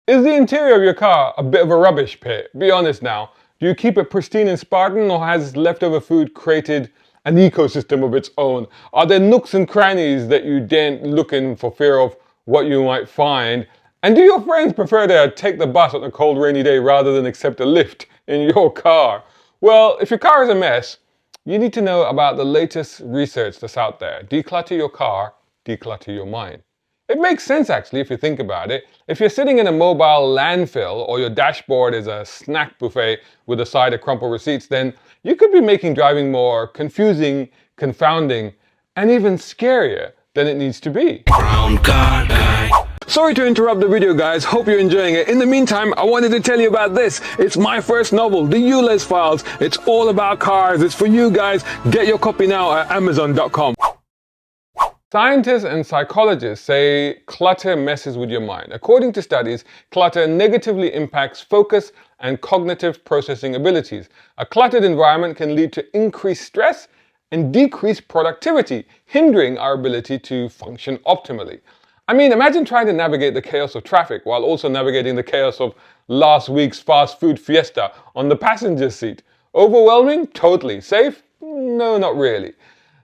Is the interior of your car a bit of a rubbish pit? Be honest now. Do you keep it pristine and Spartan, or has leftover food created an ecosystem of its own? Are there nooks and crannies that you daren't look in for fear of what you might find? And do your friends prefer to take the bus on a cold rainy day rather than accept a lift in your car? Well, if your car is a mess, you need to know about the latest research that's out there. Declutter your car, declutter your mind. It makes sense actually if you think about it. If you're sitting in a mobile landfill or your dashboard is a snack buffet with a side of crumpled receipts, then you could be making driving more confusing, confounding, and even scarier than it needs to be. Brown car guy. Sorry to interrupt the video, guys. Hope you're enjoying it. In the meantime, I wanted to tell you about this. It's my first novel, The Ulez Files. It's all about cars. It's for you guys. Get your copy now at Amazon.com. Scientists and psychologists say clutter messes with your mind. According to studies, clutter negatively impacts focus and cognitive processing abilities. A cluttered environment can lead to increased stress and decreased productivity, hindering our ability to function optimally. I mean, imagine trying to navigate the chaos of traffic while also navigating the chaos of last week's fast food fiesta on the passenger seat. Overwhelming? Totally. Safe? No, not really.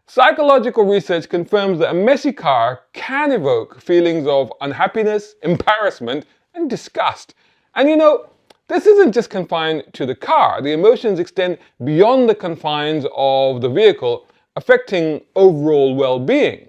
Psychological research confirms that a messy car can evoke feelings of unhappiness, embarrassment, and disgust. And you know, this isn't just confined to the car. The emotions extend beyond the confines of the vehicle, affecting overall well-being.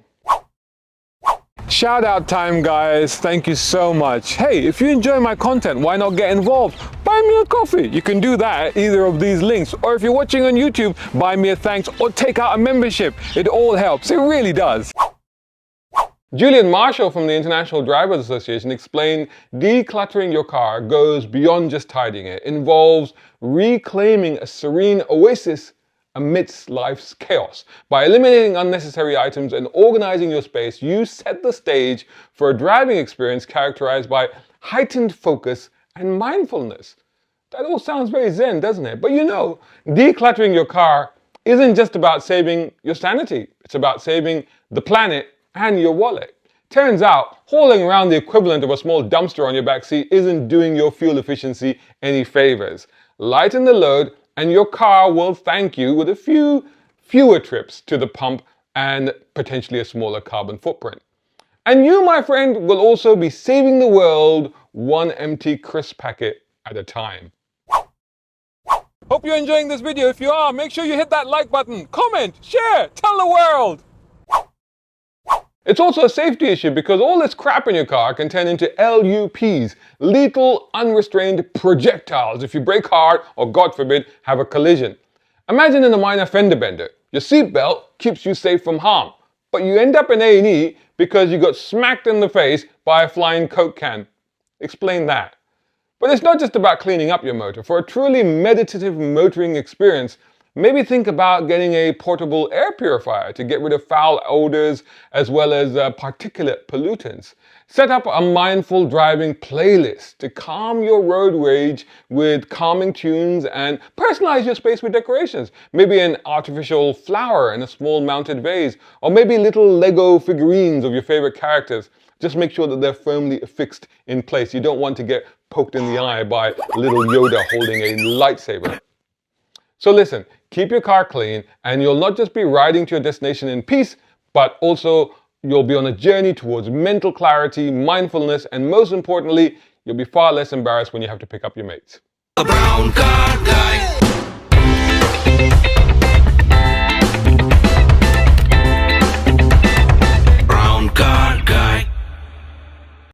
Shout out time, guys. Thank you so much. Hey, if you enjoy my content, why not get involved? Buy me a coffee. You can do that at either of these links. Or if you're watching on YouTube, buy me a thanks or take out a membership. It all helps. It really does. Julian Marshall from the International Drivers Association explained decluttering your car goes beyond just tidying it. It involves reclaiming a serene oasis amidst life's chaos. By eliminating unnecessary items and organizing your space, you set the stage for a driving experience characterized by heightened focus and mindfulness. That all sounds very zen, doesn't it? But you know, decluttering your car isn't just about saving your sanity. It's about saving the planet and your wallet. Turns out, hauling around the equivalent of a small dumpster on your backseat isn't doing your fuel efficiency any favors. Lighten the load and your car will thank you with fewer trips to the pump and potentially a smaller carbon footprint. And you, my friend, will also be saving the world one empty crisp packet at a time. Hope you're enjoying this video. If you are, make sure you hit that like button, comment, share, tell the world. It's also a safety issue because all this crap in your car can turn into LUPs, lethal unrestrained projectiles, if you brake hard or, God forbid, have a collision. Imagine in a minor fender bender. Your seatbelt keeps you safe from harm, but you end up in A&E because you got smacked in the face by a flying Coke can. Explain that. But it's not just about cleaning up your motor. For a truly meditative motoring experience, maybe think about getting a portable air purifier to get rid of foul odors as well as particulate pollutants. Set up a mindful driving playlist to calm your road rage with calming tunes and personalize your space with decorations. Maybe an artificial flower in a small mounted vase, or maybe little Lego figurines of your favorite characters. Just make sure that they're firmly affixed in place. You don't want to get poked in the eye by little Yoda holding a lightsaber. So listen, keep your car clean and you'll not just be riding to your destination in peace, but also you'll be on a journey towards mental clarity, mindfulness, and most importantly, you'll be far less embarrassed when you have to pick up your mates. A brown car guy.